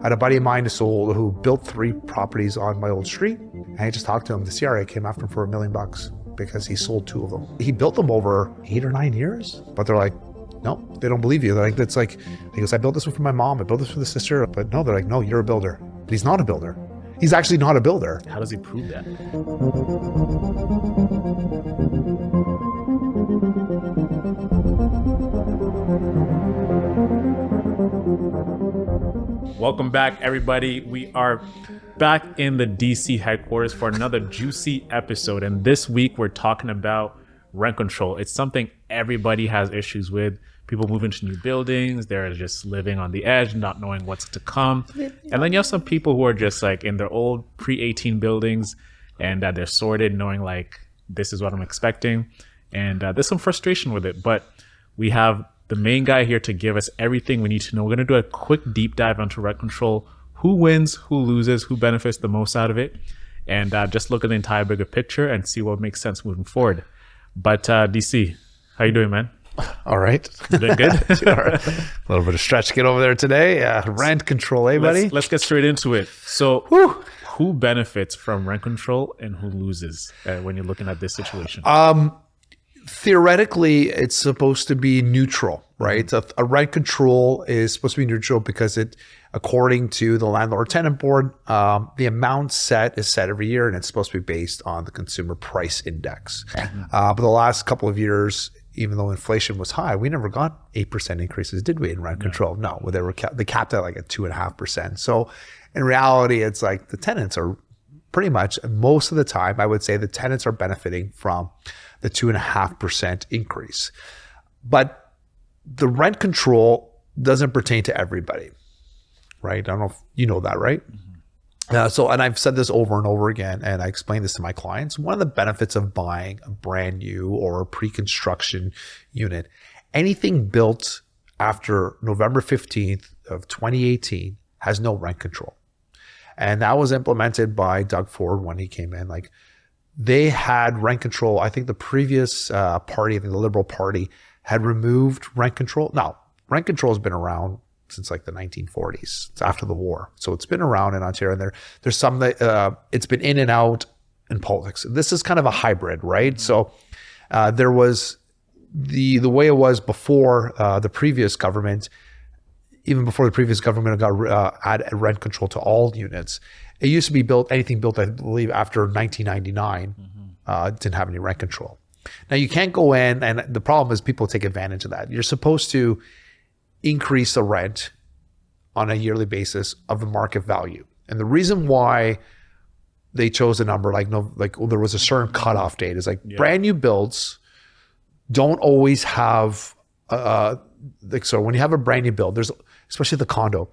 had a buddy of mine who built 3 properties on my old street, and I just talked to him. The CRA came after him for $1 million because he sold 2 of them. He built them over 8 or 9 years, but they're like, no, they don't believe you. They're like, it's like, he goes, I built this one for my mom, I built this for the sister, but no, they're like, no, you're a builder. But he's not a builder. He's actually not a builder. How does he prove that? Welcome back, everybody. We are back in the DC headquarters for another juicy episode. And this week we're talking about rent control. It's something everybody has issues with. People move into new buildings. They're just living on the edge, not knowing what's to come. And then you have some people who are just like in their old pre-18 buildings and they're sorted, knowing like, this is what I'm expecting. And there's some frustration with it. But we have the main guy here to give us everything we need to know. We're going to do a quick deep dive onto rent control. Who wins, who loses, who benefits the most out of it. And just look at the entire bigger picture and see what makes sense moving forward. But DC, how you doing, man? All right. You doing good? All right. A little bit of stretch to get over there today. Rent control, buddy? Let's get straight into it. So who benefits from rent control and who loses when you're looking at this situation? Theoretically, it's supposed to be neutral, right? A rent control is supposed to be neutral because it, according to the landlord-tenant board, the amount is set every year, and it's supposed to be based on the consumer price index. But the last couple of years, even though inflation was high, we never got 8% increases, did we, in rent control? No, they capped at like at 2.5%. So in reality, it's like the tenants are pretty much, most of the time, I would say the tenants are benefiting from the 2.5% increase. But the rent control doesn't pertain to everybody, right? I don't know if you know that, right? And I've said this over and over again, and I explain this to my clients. One of the benefits of buying a brand new or a pre-construction unit, anything built after November 15th of 2018 has no rent control. And that was implemented by Doug Ford when he came in. Like, they had rent control. I think the previous party, I think the Liberal Party, had removed rent control. Now, rent control has been around since like the 1940s. It's after the war. So it's been around in Ontario, and there's some that it's been in and out in politics. This is kind of a hybrid, right? So there was the way it was before the previous government, even before the previous government got added rent control to all units. It used to be anything built, I believe, after 1999, didn't have any rent control. Now you can't go in, and the problem is people take advantage of that. You're supposed to increase the rent on a yearly basis of the market value. And the reason why they chose a number there was a certain cutoff date is brand new builds don't always have, so when you have a brand new build, there's, especially the condo,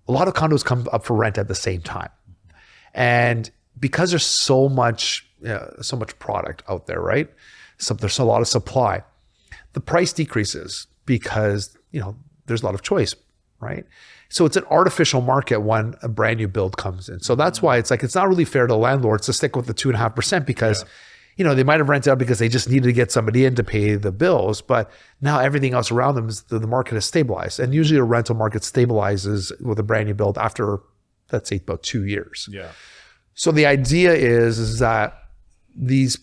a lot of condos come up for rent at the same time. And because there's so much product out there, right? So there's a lot of supply. The price decreases because, there's a lot of choice, right? So it's an artificial market when a brand new build comes in. So that's why it's not really fair to landlords to stick with the 2.5% because, they might have rented out because they just needed to get somebody in to pay the bills, but now everything else around them is the market has stabilized. And usually a rental market stabilizes with a brand new build after, let's say, about 2 years. Yeah. So the idea is that these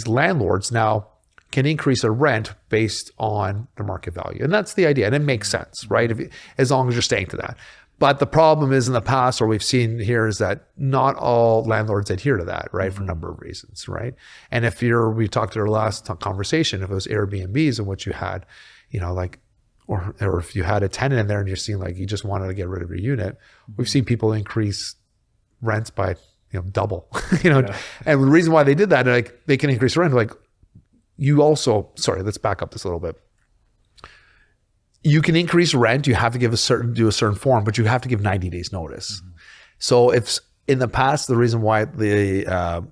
landlords now can increase their rent based on the market value. And that's the idea. And it makes sense, right? As long as you're staying to that. But the problem is in the past, or we've seen here, is that not all landlords adhere to that, right? For a number of reasons, right? And we talked to our last conversation, if it was Airbnbs and what you had, or if you had a tenant in there and you're seeing like you just wanted to get rid of your unit, we've seen people increase rents by, double, And the reason why they did that, they can increase rent, let's back up this a little bit. You can increase rent. You have to do a certain form, but you have to give 90 days notice. So if in the past, the reason why the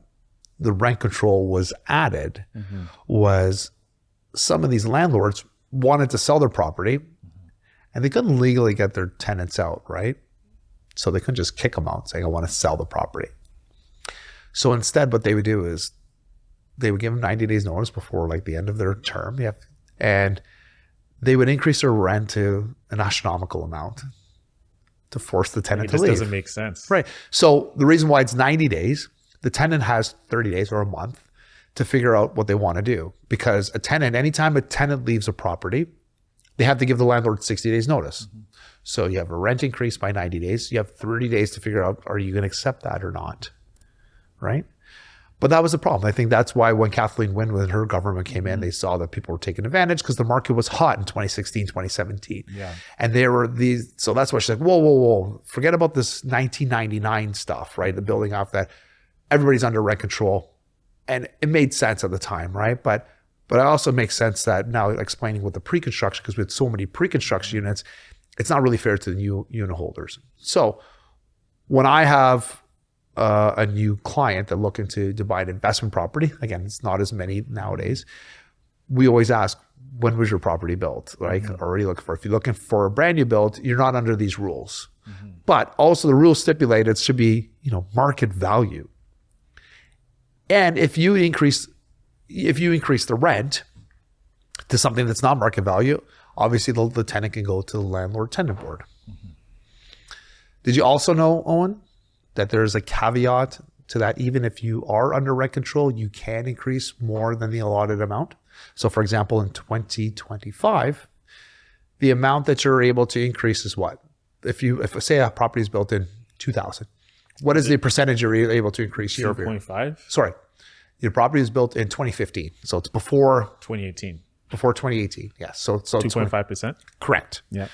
rent control was added was some of these landlords wanted to sell their property and they couldn't legally get their tenants out, right? So they couldn't just kick them out saying, I want to sell the property. So instead, what they would do is they would give them 90 days notice before the end of their term. And they would increase their rent to an astronomical amount. to force the tenant It to just leave. doesn't make sense. Right. So the reason why it's 90 days, the tenant has 30 days or a month to figure out what they want to do. Because anytime a tenant leaves a property, they have to give the landlord 60 days notice. So you have a rent increase by 90 days. You have 30 days to figure out, are you going to accept that or not? Right. But that was the problem. I think that's why when Kathleen Wynne, when her government came in, they saw that people were taking advantage because the market was hot in 2016, 2017. Yeah. And there were these, so that's why she's like, whoa. Forget about this 1999 stuff, right? The building off that everybody's under rent control. And it made sense at the time, right? But it also makes sense that now explaining with the pre-construction, because we had so many pre-construction units, it's not really fair to the new unit holders. So when I have a new client that looking to buy an investment property, again, it's not as many nowadays, we always ask, when was your property built, right? Or are you looking for? If you're looking for a brand new build, you're not under these rules. But also the rules stipulate it should be, market value. And if you increase the rent to something that's not market value, obviously the tenant can go to the landlord-tenant board. Did you also know, Owen, that there's a caveat to that? Even if you are under rent control, you can increase more than the allotted amount. So for example, in 2025, the amount that you're able to increase is what? If say a property is built in 2000, what is the percentage you're able to increase year over year? 0.5? Sorry, your property is built in 2015. So it's before 2018. Before 2018, yes. So 2.5%? Correct. Yeah.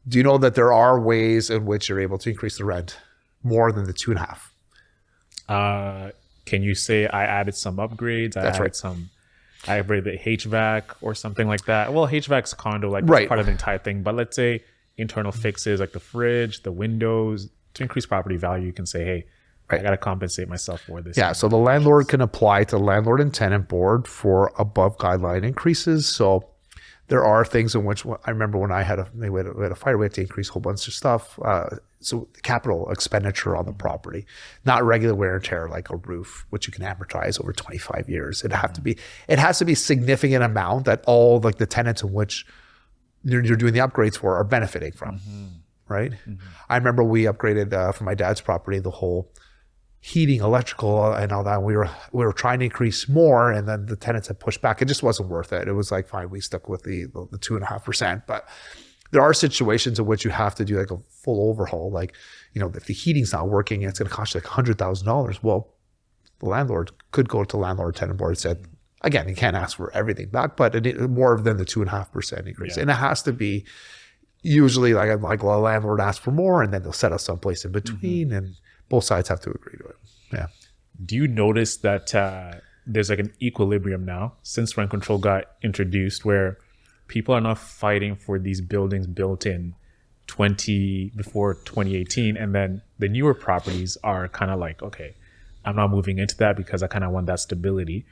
Do you know that there are ways in which you're able to increase the rent more than the 2.5? Can you say I added some upgrades? That's right. I upgraded the HVAC or something like that. Well, HVAC's condo, like Right. part of the entire thing. But let's say internal fixes like the fridge, the windows, to increase property value, you can say, hey, I got to compensate myself for this. Yeah, so the landlord can apply to the landlord and tenant board for above guideline increases. So there are things in which I remember when we had a fire, we had to increase a whole bunch of stuff. So capital expenditure on the property, not regular wear and tear like a roof, which you can amortize over 25 years. It has to be a significant amount that all like the tenants in which you're doing the upgrades for are benefiting from, right? I remember we upgraded for my dad's property the whole heating, electrical, and all that. We were trying to increase more, and then the tenants had pushed back. It just wasn't worth it. It was like, fine, we stuck with the 2.5%. But there are situations in which you have to do like a full overhaul. Like, if the heating's not working, it's going to cost you like $100,000. Well, the landlord could go to landlord tenant board and said, again, you can't ask for everything back, but more than the 2.5% increase. Yeah. And it has to be usually like a landlord asks for more, and then they'll set us someplace in between, and both sides have to agree to it. Yeah. Do you notice that there's like an equilibrium now since rent control got introduced, where people are not fighting for these buildings built in before 2018, and then the newer properties are kind of like, okay, I'm not moving into that because I kind of want that stability.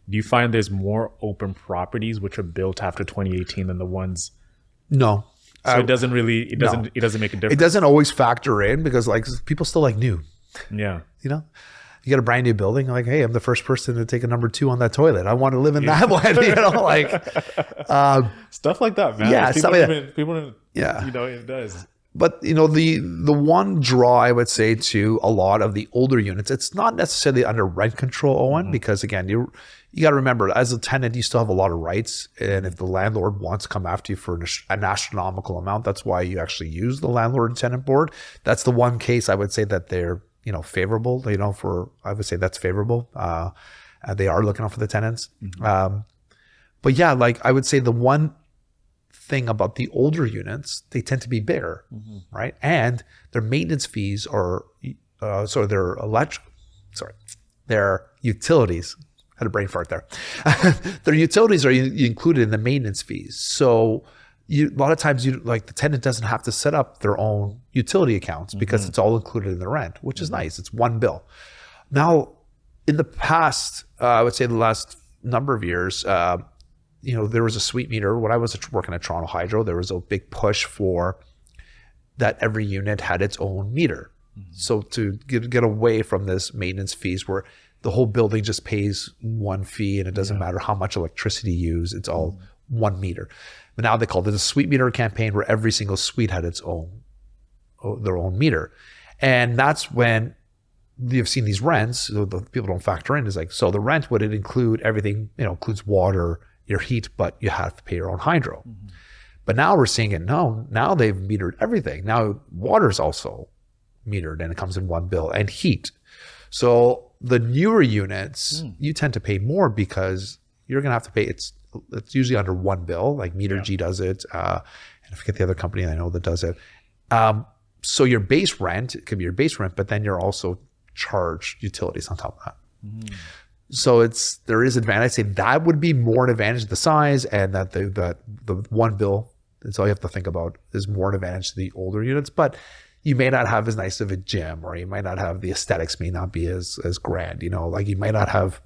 Do you find there's more open properties which are built after 2018 than the ones? No. So it doesn't make a difference. It doesn't always factor in because like people still like new. Yeah. You get a brand new building, like, hey, I'm the first person to take a number 2 on that toilet. I want to live in that one. Stuff like that, man. Yeah, stuff like that. People, Yeah. It does. But the one draw I would say to a lot of the older units, it's not necessarily under rent control, Owen, because again, you got to remember, as a tenant, you still have a lot of rights, and if the landlord wants to come after you for an astronomical amount, that's why you actually use the landlord and tenant board. That's the one case I would say that they're favorable. I would say that's favorable. They are looking out for the tenants. But yeah, like I would say the one thing about the older units, they tend to be bigger, right? And their maintenance fees are, their utilities, I had a brain fart there. Their utilities are included in the maintenance fees. So a lot of times the tenant doesn't have to set up their own utility accounts because it's all included in the rent, which is nice. It's one bill. Now, in the past, I would say the last number of years, there was a suite meter. When I was working at Toronto Hydro, there was a big push for that every unit had its own meter. So to get away from this maintenance fees where the whole building just pays one fee and it doesn't matter how much electricity you use, it's all one meter. But now they call it a suite meter campaign where every single suite had its own their own meter. And that's when you've seen these rents, so the people don't factor in, is like, so the rent, would it include everything, includes water, your heat, but you have to pay your own hydro. But now we're seeing it, no, now they've metered everything. Now water's also metered and it comes in one bill, and heat. So the newer units, you tend to pay more because you're going to have to pay, it's usually under one bill, like Metergy does it. And I forget the other company I know that does it. So your base rent, it could be your base rent, but then you're also charged utilities on top of that. So there is advantage. I'd say that would be more an advantage, the size, and that the one bill, that's all you have to think about, is more an advantage to the older units. But you may not have as nice of a gym, or you might not have, the aesthetics may not be as grand, like you might not have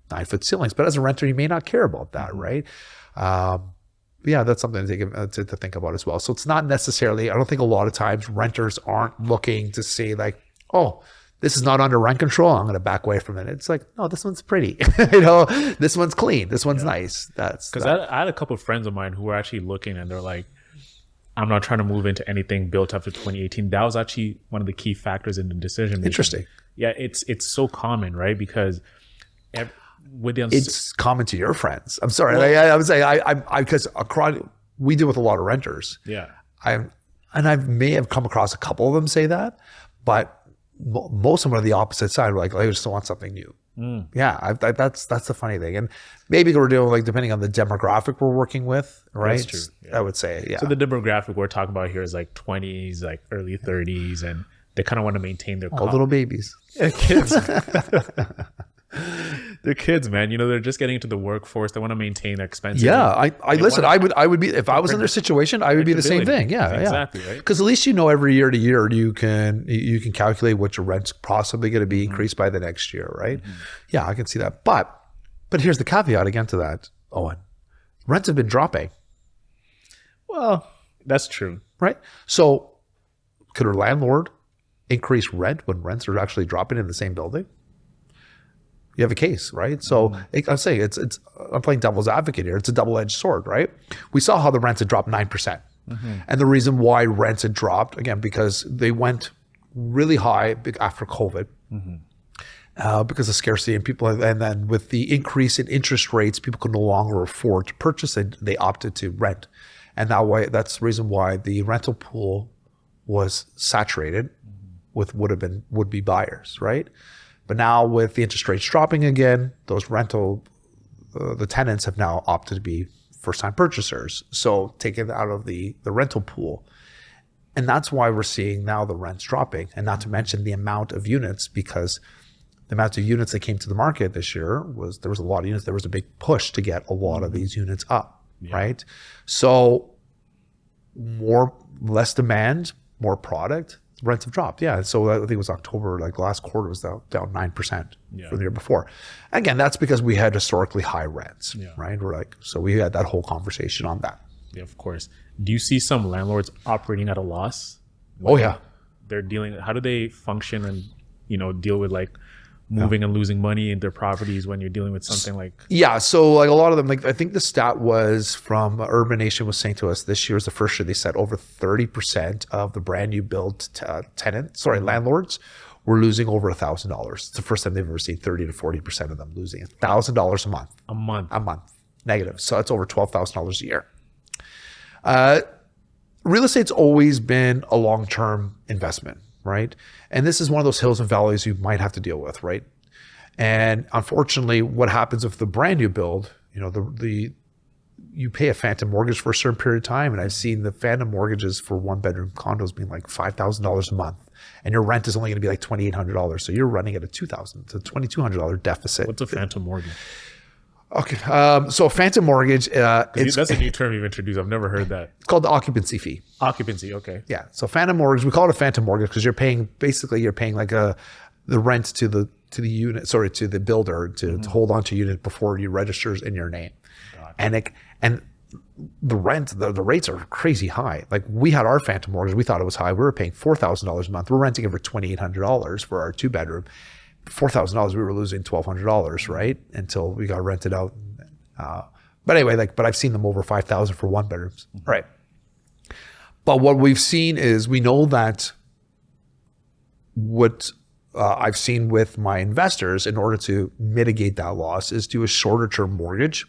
9-foot ceilings, but as a renter, you may not care about that, right? Yeah, that's something to think about as well. So it's not necessarily, I don't think a lot of times renters aren't looking to say like, oh, this is not under rent control, I'm going to back away from it. It's like, no, this one's pretty, this one's clean, this one's nice. That's because I had a couple of friends of mine who were actually looking, and they're like, I'm not trying to move into anything built after 2018. That was actually one of the key factors in the decision making. Interesting. Yeah, it's so common, right? Because it's common to your friends. I'm sorry, I would say because we deal with a lot of renters. Yeah, I may have come across a couple of them say that, but most of them are the opposite side. We're like, I just want something new. Yeah, that's the funny thing, and maybe we're doing, like, depending on the demographic we're working with, right? That's true. Yeah. I would say, yeah. So the demographic we're talking about here is like 20s, like early 30s, and they kind of want to maintain their little babies, kids. They're kids, man. They're just getting into the workforce. They want to maintain their expenses. Yeah, I listen. I would be, if I was in their situation, I would be the same thing. Yeah, exactly. Right. Because at least every year to year you can calculate what your rent's possibly going to be increased by the next year, right? Yeah, I can see that. But here's the caveat again to that, Owen. Rents have been dropping. Well, that's true, right? So could a landlord increase rent when rents are actually dropping in the same building? You have a case, right? So I'm saying I'm playing devil's advocate here. It's a double-edged sword, right? We saw how the rents had dropped 9%. And the reason why rents had dropped, again, because they went really high after COVID because of scarcity, and then with the increase in interest rates, people could no longer afford to purchase, and they opted to rent. And that's the reason why the rental pool was saturated with would-be buyers, right? But now with the interest rates dropping again, those the tenants have now opted to be first-time purchasers. So taken out of the rental pool. And that's why we're seeing now the rents dropping, and not to mention the amount of units, because the amount of units that came to the market this year there was a lot of units. There was a big push to get a lot of these units up, right? So less demand, more product, rents have dropped. Yeah. So I think it was October, like last quarter was down 9% from the year before. Again, that's because we had historically high rents, right? So we had that whole conversation on that. Yeah, of course. Do you see some landlords operating at a loss? Oh yeah. How do they function and, deal with like moving and losing money in their properties when you're dealing with something like? Yeah. So like a lot of them, like I think the stat was from Urban Nation was saying to us, this year was the first year they said over 30% of the brand new build landlords were losing over $1,000. It's the first time they've ever seen 30 to 40% of them losing $1,000 a month. A month negative. So it's over $12,000 a year. Real estate's always been a long-term investment, right? And this is one of those hills and valleys you might have to deal with, right? And unfortunately, what happens if the brand new build, you pay a phantom mortgage for a certain period of time, and I've seen the phantom mortgages for one-bedroom condos being like $5,000 a month, and your rent is only going to be like $2,800. So you're running at a $2,000 to $2,200 deficit. What's a phantom mortgage? Okay, so a phantom mortgage, that's a new term you've introduced. I've never heard that. It's called the occupancy fee. Occupancy, okay. Yeah, so phantom mortgage, we call it a phantom mortgage because you're paying like the rent to the unit, to the builder to hold on to unit before you registers in your name. Gotcha. And the rent, the rates are crazy high. Like we had our phantom mortgage, we thought it was high. We were paying $4,000 a month. We're renting it for $2,800 for our 2-bedroom. $4,000, we were losing $1,200, right? Until we got rented out. But anyway, but I've seen them over $5,000 for 1-bedrooms, right? But what we've seen is we know that what I've seen with my investors in order to mitigate that loss is do a shorter term mortgage.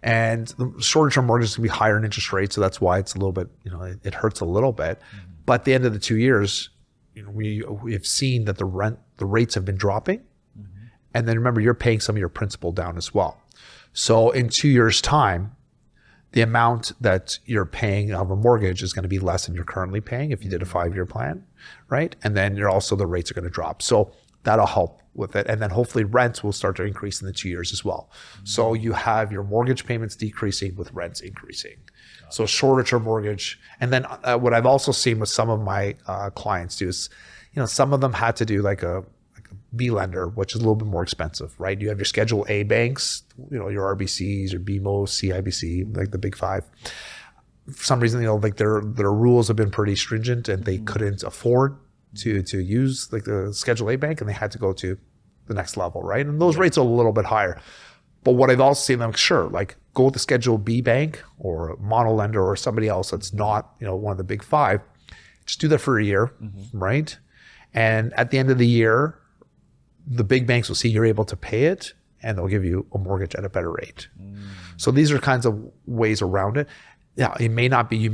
And the shorter term mortgage is going to be higher in interest rates. So that's why it's a little bit, it hurts a little bit. But at the end of the 2 years, we have seen that the rates have been dropping. And then remember, you're paying some of your principal down as well. So in 2 years' time, the amount that you're paying of a mortgage is going to be less than you're currently paying if you did a 5-year plan, right? And then the rates are going to drop. So that'll help with it. And then hopefully rents will start to increase in the 2 years as well. So you have your mortgage payments decreasing with rents increasing. So shorter term mortgage. And then what I've also seen with some of my clients do is, some of them had to do like a B lender, which is a little bit more expensive, right? You have your Schedule A banks, your RBCs, your BMO, CIBC, like the big five. For some reason, like their rules have been pretty stringent and they couldn't afford to use like the Schedule A bank and they had to go to the next level, right? And those rates are a little bit higher. But what I've also seen them, sure, like go with the Schedule B bank or a monolender or somebody else that's not, one of the big five. Just do that for a year, right? And at the end of the year, the big banks will see you're able to pay it and they'll give you a mortgage at a better rate. So these are kinds of ways around it. Yeah, you may not be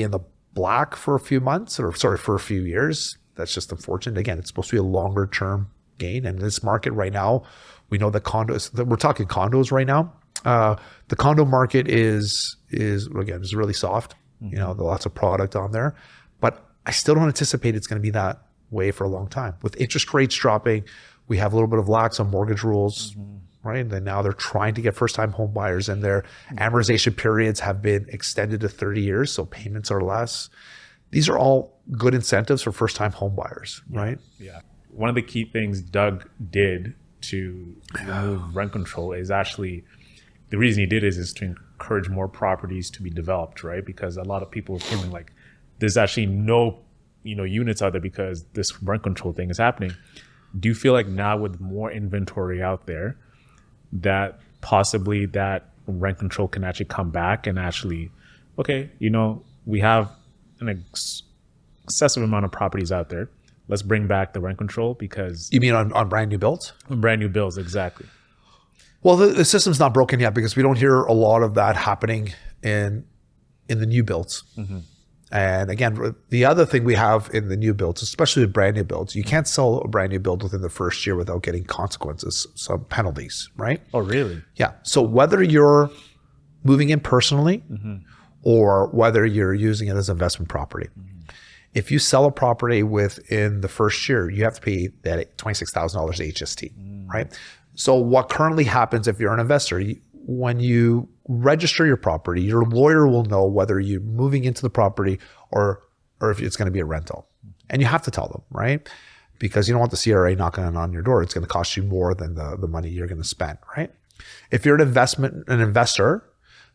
in the black for a few months for a few years. That's just unfortunate. Again, it's supposed to be a longer term gain. And in this market right now, we know that we're talking condos right now. The condo market is really soft. There's lots of product on there, but I still don't anticipate it's going to be that way for a long time. With interest rates dropping, we have a little bit of lax on mortgage rules, right? And then now they're trying to get first-time home buyers, and their amortization periods have been extended to 30 years, so payments are less. These are all good incentives for first-time home buyers, right? Yeah. One of the key things Doug did to remove rent control is actually, the reason he did is to encourage more properties to be developed, right? Because a lot of people are feeling like there's actually no, units out there because this rent control thing is happening. Do you feel like now with more inventory out there that possibly that rent control can actually come back and actually, okay, we have an excessive amount of properties out there. Let's bring back the rent control because... You mean on brand new builds? On brand new builds, exactly. Well, the system's not broken yet because we don't hear a lot of that happening in the new builds. And again, the other thing we have in the new builds, especially with brand new builds, you can't sell a brand new build within the first year without getting consequences, some penalties, right? Oh, really? Yeah. So whether you're moving in personally or whether you're using it as investment property, if you sell a property within the first year, you have to pay that $26,000 HST, right? So what currently happens if you're an investor, when you register your property, your lawyer will know whether you're moving into the property or if it's going to be a rental. And you have to tell them, right? Because you don't want the CRA knocking on your door. It's going to cost you more than the money you're going to spend, right? If you're an investor,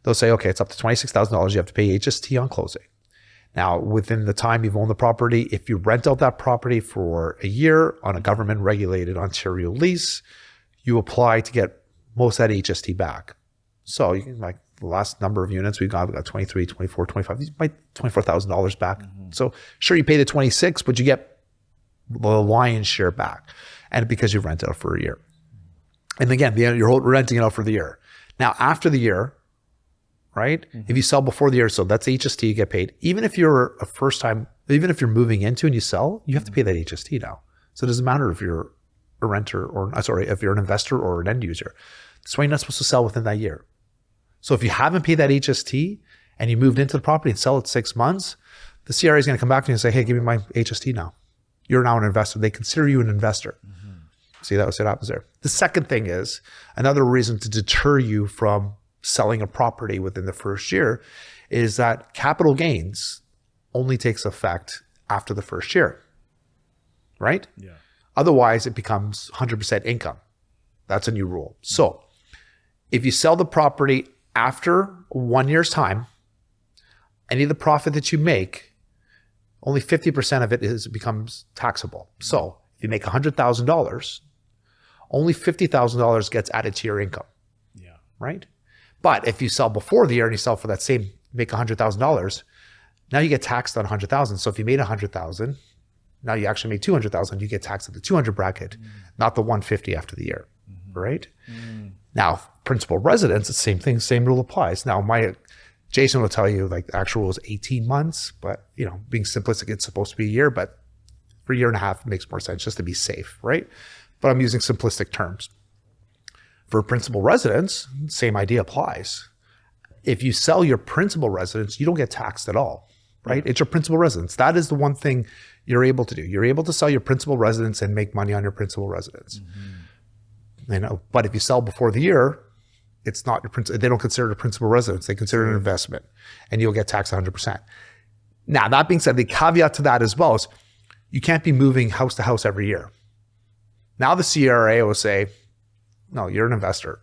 they'll say, okay, it's up to $26,000. You have to pay HST on closing. Now, within the time you've owned the property, if you rent out that property for a year on a government-regulated Ontario lease, you apply to get most of that HST back. So you can, like the last number of units we got 23, 24, 25, you might $24,000 back. So sure, you pay the 26, but you get the lion's share back. And because you rent it out for a year. And again, you're renting it out for the year. Now, after the year, right? If you sell before the year, so that's HST you get paid. Even if you're even if you're moving into and you sell, you have to pay that HST now. So it doesn't matter if you're a renter if you're an investor or an end user. That's why you're not supposed to sell within that year. So if you haven't paid that HST and you moved into the property and sell it 6 months, the CRA is going to come back to you and say, hey, give me my HST now. You're now an investor. They consider you an investor. See, that was what happens there. The second thing is another reason to deter you from selling a property within the first year is that capital gains only takes effect after the first year, right? Yeah. Otherwise, it becomes 100% income. That's a new rule. So if you sell the property after 1 year's time, any of the profit that you make, only 50% of it becomes taxable. So if you make $100,000, only $50,000 gets added to your income. Yeah. Right? But if you sell before the year and you sell for that make $100,000, now you get taxed on $100,000. So if you made $100,000, Now you actually make 200,000, you get taxed at the 200 bracket, not the 150 after the year, right? Now, principal residence, the same thing, same rule applies. Now, Jason will tell you like the actual rule is 18 months, but being simplistic, it's supposed to be a year, but for a year and a half makes more sense just to be safe, right? But I'm using simplistic terms. For principal residence, same idea applies. If you sell your principal residence, you don't get taxed at all, right? It's your principal residence. That is the one thing you're able to do. You're able to sell your principal residence and make money on your principal residence. But if you sell before the year, it's not your principal. They don't consider it a principal residence. They consider it an investment, and you'll get taxed 100%. Now, that being said, the caveat to that as well is you can't be moving house to house every year. Now the CRA will say, no, you're an investor,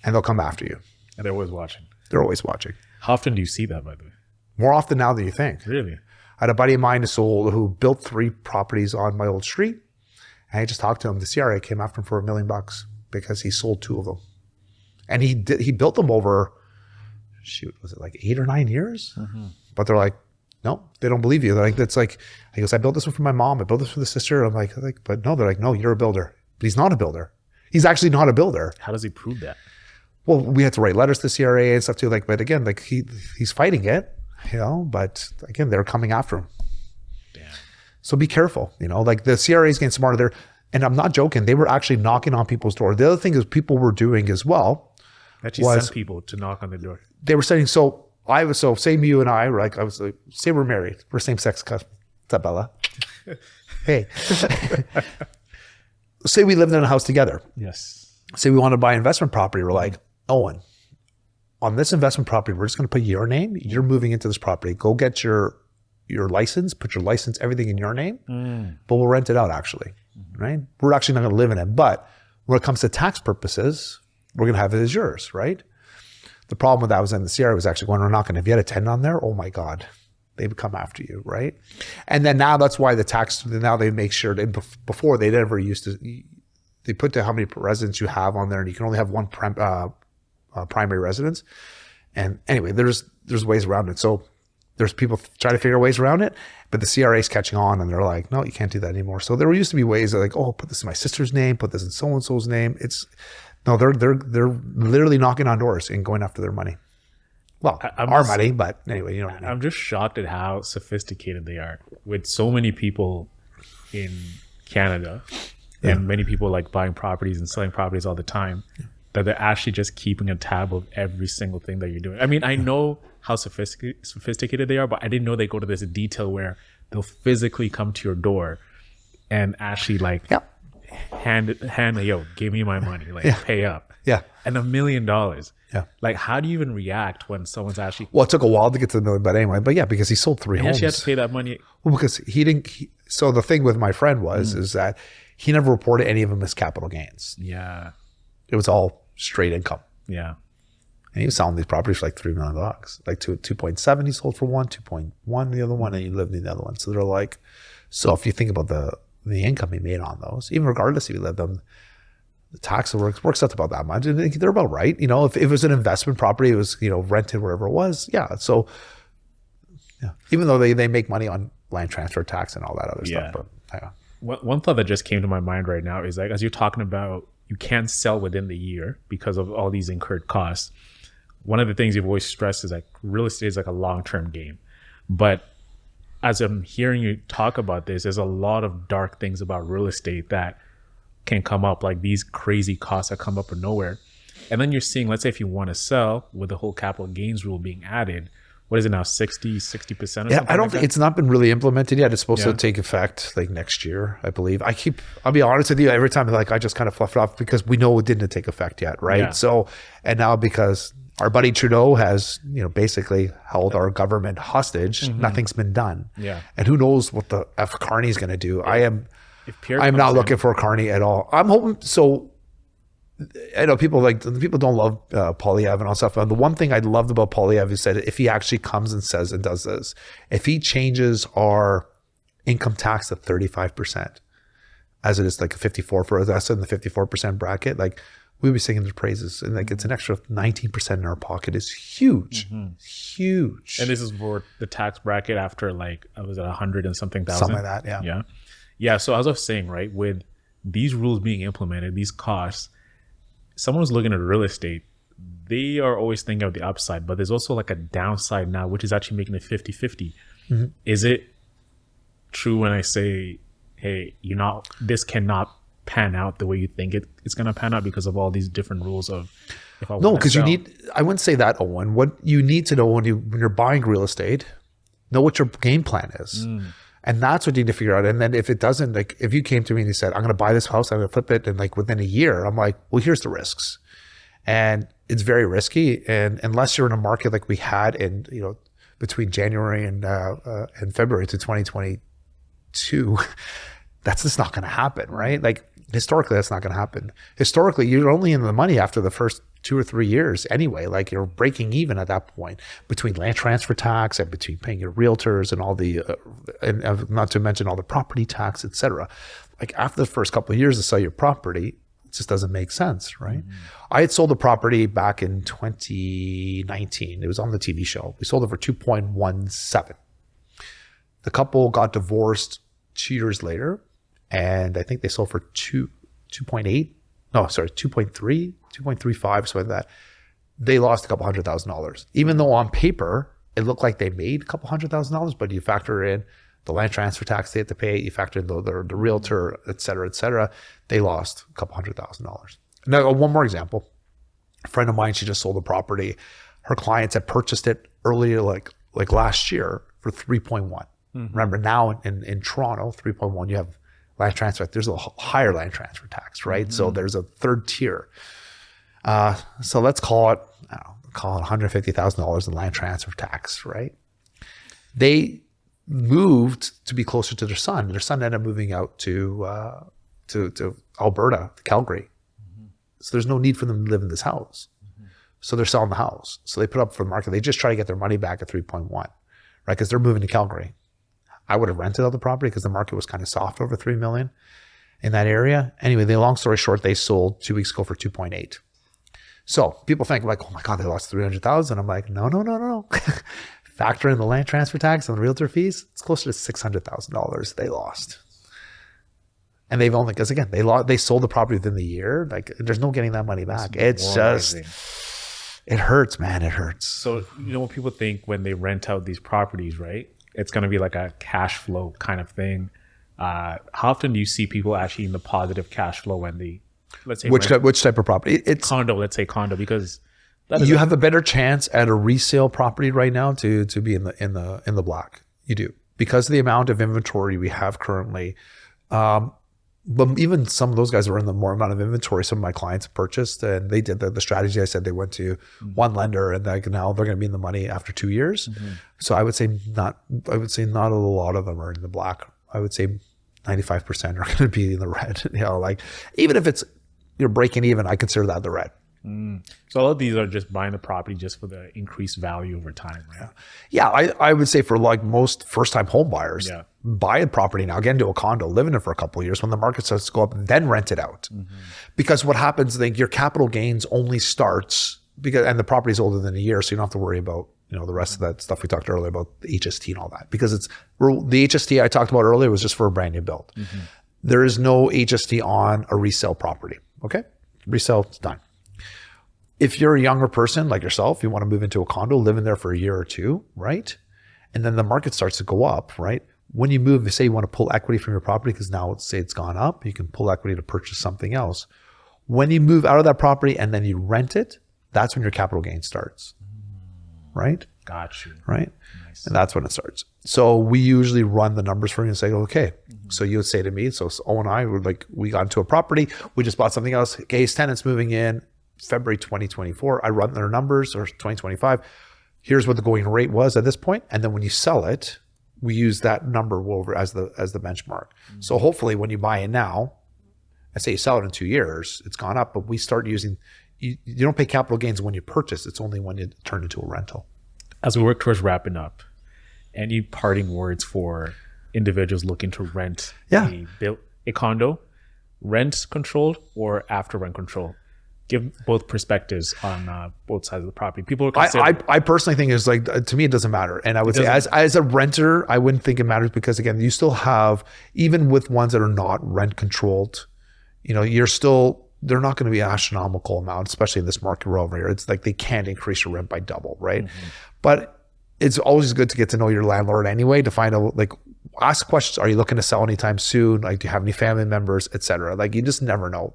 and they'll come after you. And they're always watching. They're always watching. How often do you see that, by the way? More often now than you think. Really? I had a buddy of mine who built 3 properties on my old street. And I just talked to him. The CRA came after him for $1 million because he sold 2 of them. And he built them over, was it like 8 or 9 years? But they're like, no, they don't believe you. They're like, he goes, I built this one for my mom. I built this for the sister. I'm like, but no, they're like, no, you're a builder. But he's not a builder. He's actually not a builder. How does he prove that? Well, we had to write letters to CRA and stuff too. But again, he's fighting it, but again, they're coming after him. Damn. So be careful, the CRA is getting smarter there. And I'm not joking. They were actually knocking on people's door. The other thing is people were doing as well. Actually sent people to knock on the door. They were saying, say you and I, say we're married. We're same sex couple. What's up, Bella? Hey. Say we lived in a house together. Yes. Say we want to buy investment property. We're like, Owen, on this investment property, we're just going to put your name. You're moving into this property. Go get your license, put your license, everything in your name, but we'll rent it out actually, right? We're actually not going to live in it. But when it comes to tax purposes, we're going to have it as yours, right? The problem with that was in the CRA was actually going, we're not going to, if you had a tenant on there, oh my God, they would come after you, right? And then now that's why now they make sure that before they never used to, they put how many residents you have on there, and you can only have one primary residence. And anyway, there's ways around it. So there's people trying to figure ways around it, but the CRA is catching on, and they're like, no, you can't do that anymore. So there used to be ways like, oh, put this in my sister's name, put this in so-and-so's name. They're literally knocking on doors and going after their money. Well, money, but anyway, you know what I mean. I'm just shocked at how sophisticated they are with so many people in Canada and many people like buying properties and selling properties all the time that they're actually just keeping a tab of every single thing that you're doing. I mean, I know how sophisticated they are, but I didn't know they go to this detail where they'll physically come to your door and actually hand yo, give me my money, pay up. Yeah. And $1 million. Yeah. Like, how do you even react when someone's actually... Well, it took a while to get to the $1 million, but anyway, but yeah, because he sold 3 homes. He had to pay that money. Well, because he didn't... so the thing with my friend is that he never reported any of them as capital gains. Yeah. It was all straight income. Yeah. And he was selling these properties for like $3 million. Like 2.7 he sold for one, 2.1 the other one, and he lived in the other one. So they're like... So if you think about the income he made on those, even regardless if he lived them, the tax works out about that much. And they're about right. If it was an investment property, it was, rented wherever it was. Yeah. So, yeah. Even though they make money on land transfer tax and all that other stuff. But yeah. One thought that just came to my mind right now is like, as you're talking about, you can't sell within the year because of all these incurred costs. One of the things you've always stressed is like real estate is like a long-term game. But as I'm hearing you talk about this, there's a lot of dark things about real estate that can come up, like these crazy costs that come up from nowhere. And then you're seeing, let's say if you want to sell with the whole capital gains rule being added, what is it now, 60% or something? I don't think it's not been really implemented yet. It's supposed to take effect like next year, I believe. I'll be honest with you, every time I just kind of fluff it off because we know it didn't take effect yet, right? Yeah. So, and now because our buddy Trudeau has, basically held our government hostage, nothing's been done. Yeah. And who knows what the F Carney's going to do. Yeah. I'm not looking for Carney at all. I'm hoping so. I know people don't love Poilievre and all stuff. And the one thing I loved about Poilievre is that if he actually comes and says and does this, if he changes our income tax to 35%, as it is like a 54 for us in the 54% bracket, like we'll be singing their praises. And like, it's an extra 19% in our pocket is huge, huge. And this is for the tax bracket after like, was it 100 and something thousand? Something like that, yeah. Yeah. Yeah. So as I was saying, right, with these rules being implemented, these costs, someone who's looking at real estate, they are always thinking of the upside, but there's also like a downside now, which is actually making it 50-50. Is it true when I say, hey, this cannot pan out the way you think it's going to pan out because of all these different rules of if I No, because I wouldn't say that, Owen. What you need to know when you're buying real estate, know what your game plan is. And that's what you need to figure out. And then if it doesn't, like if you came to me and you said, I'm going to buy this house, I'm going to flip it. And like within a year, I'm like, well, here's the risks. And it's very risky. And unless you're in a market like we had in, between January and February to 2022, that's just not going to happen, right? Like historically, that's not going to happen. Historically, you're only in the money after the first 2 or 3 years anyway. Like you're breaking even at that point between land transfer tax and between paying your realtors and all the, and not to mention all the property tax, et cetera. Like after the first couple of years to sell your property, it just doesn't make sense, right? I had sold a property back in 2019. It was on the TV show. We sold it for 2.17. The couple got divorced 2 years later, and I think they sold for 2.8. No, sorry, 2.3, 2.35, something like that. They lost a couple $100,000. Even though on paper, it looked like they made a couple $100,000, but you factor in the land transfer tax they had to pay, you factor in the realtor, et cetera, they lost a couple $100,000. Now, one more example. A friend of mine, she just sold a property. Her clients had purchased it earlier, like last year, for 3.1. Remember, now in Toronto, 3.1, you have land transfer. There's a higher land transfer tax, right? So there's a third tier. So let's call it $150,000 in land transfer tax, right? They moved to be closer to their son. Their son ended up moving out to Alberta, to Calgary. So there's no need for them to live in this house. So they're selling the house. So they put up for the market. They just try to get their money back at 3.1, right? Because they're moving to Calgary. I would have rented out the property because the market was kind of soft over 3 million in that area. Anyway, the long story short, they sold 2 weeks ago for 2.8. So people think like, oh my God, they lost 300,000. I'm like, no. Factor in the land transfer tax and the realtor fees, it's closer to $600,000 they lost. And they've only, because again, they sold the property within the year. Like there's no getting that money back. It's just, it hurts, man. It hurts. So, what people think when they rent out these properties, right? It's going to be like a cash flow kind of thing. How often do you see people actually in the positive cash flow when they, let's say, which type of property? It's condo, let's say condo, because you have a better chance at a resale property right now to be in the black. You do, because of the amount of inventory we have currently. But even some of those guys are in the more amount of inventory. Some of my clients purchased, and they did the strategy. I said they went to one lender, and like now they're going to be in the money after 2 years. So I would say not a lot of them are in the black. I would say 95% are going to be in the red. Like even if you're breaking even, I consider that the red. So a lot of these are just buying the property just for the increased value over time, right? Yeah, I would say for like most first-time home buyers, buy a property now, get into a condo, live in it for a couple of years. When the market starts to go up, then rent it out. Because what happens, like your capital gains only starts and the property is older than a year, so you don't have to worry about the rest of that stuff we talked earlier about the HST and all that. Because the HST I talked about earlier was just for a brand new build. There is no HST on a resale property. Okay, resale, it's done. If you're a younger person like yourself, you want to move into a condo, live in there for a year or two, right? And then the market starts to go up, right? When you move, say you want to pull equity from your property because now say it's gone up, you can pull equity to purchase something else. When you move out of that property and then you rent it, that's when your capital gain starts, right? Got you. Right? Nice. And that's when it starts. So we usually run the numbers for you and say, okay. So you would say to me, so O and I were like, we got into a property, we just bought something else. Okay, his tenant's moving in February 2024. I run their numbers, or 2025. Here's what the going rate was at this point. And then when you sell it, we use that number over as the benchmark. So hopefully when you buy it now, I say you sell it in 2 years, it's gone up, but we start using, you don't pay capital gains when you purchase. It's only when it turn into a rental. As we work towards wrapping up, any parting words for individuals looking to rent a condo, rent controlled or after rent control? give both perspectives on both sides of the property. People are considered, I personally think it's like, to me, it doesn't matter. And I would say as a renter, I wouldn't think it matters because again, you still have, even with ones that are not rent controlled, they're not going to be astronomical amount, especially in this market we're over here. It's like they can't increase your rent by double, right? But it's always good to get to know your landlord anyway, to find out, like, ask questions. Are you looking to sell anytime soon? Like, do you have any family members, etc.? Like, you just never know.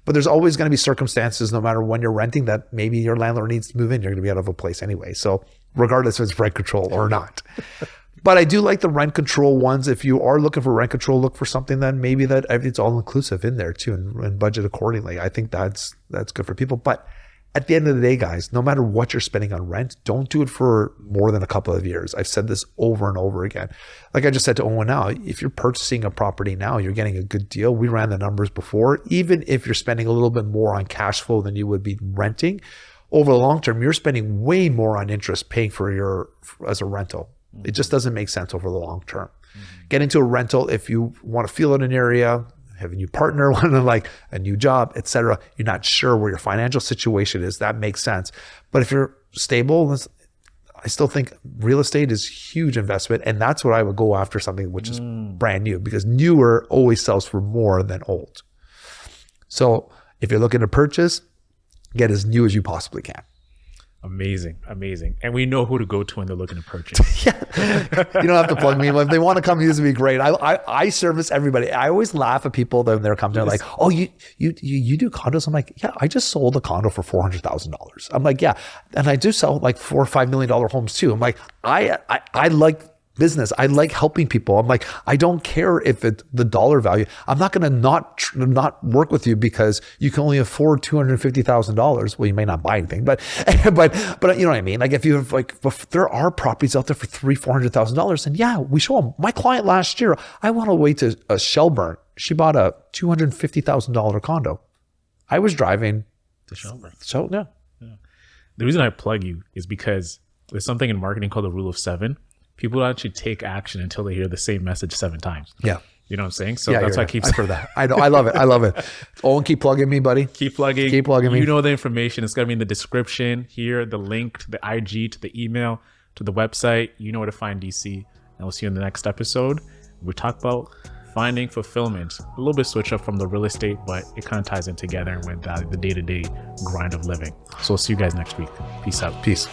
But there's always going to be circumstances, no matter when you're renting, that maybe your landlord needs to move in. You're going to be out of a place anyway. So regardless if it's rent control or not. But I do like the rent control ones. If you are looking for rent control, look for something then maybe that it's all inclusive in there too, and budget accordingly. I think that's good for people. But at the end of the day, guys, no matter what you're spending on rent, don't do it for more than a couple of years. I've said this over and over again. Like I just said to Owen now, if you're purchasing a property now, you're getting a good deal. We ran the numbers before. Even if you're spending a little bit more on cash flow than you would be renting, over the long term, you're spending way more on interest paying for as a rental. It just doesn't make sense over the long term. Get into a rental if you want to feel in an area, have a new partner, want to like a new job, etc. You're not sure where your financial situation is. That makes sense. But if you're stable, I still think real estate is huge investment. And that's what I would go after, something which is brand new, because newer always sells for more than old. So if you're looking to purchase, get as new as you possibly can. Amazing. And we know who to go to when they're looking to purchase. Yeah. You don't have to plug me in. If they want to come use me, great. I service everybody. I always laugh at people that they're coming to like, oh, you do condos? I'm like, yeah, I just sold a condo for $400,000. I'm like, yeah. And I do sell like $4 or $5 million homes too. I'm like, I like business. I like helping people. I'm like, I don't care if it's the dollar value. I'm not going to not work with you because you can only afford $250,000. Well, you may not buy anything, but you know what I mean? Like if you have if there are properties out there for $300,000-$400,000, then yeah, we show them. My client last year, I went away to Shelburne. She bought a $250,000 condo. I was driving to Shelburne. So yeah. The reason I plug you is because there's something in marketing called the rule of 7. People don't actually take action until they hear the same message 7 times. Yeah. You know what I'm saying? So that's why I keep for that. I know. I love it. Owen, keep plugging me, buddy. Keep plugging me. You know the information. It's going to be in the description here, the link to the IG, to the email, to the website. You know where to find DC. And we'll see you in the next episode. We talk about finding fulfillment. A little bit switch up from the real estate, but it kind of ties in together with the day-to-day grind of living. So we'll see you guys next week. Peace out. Peace.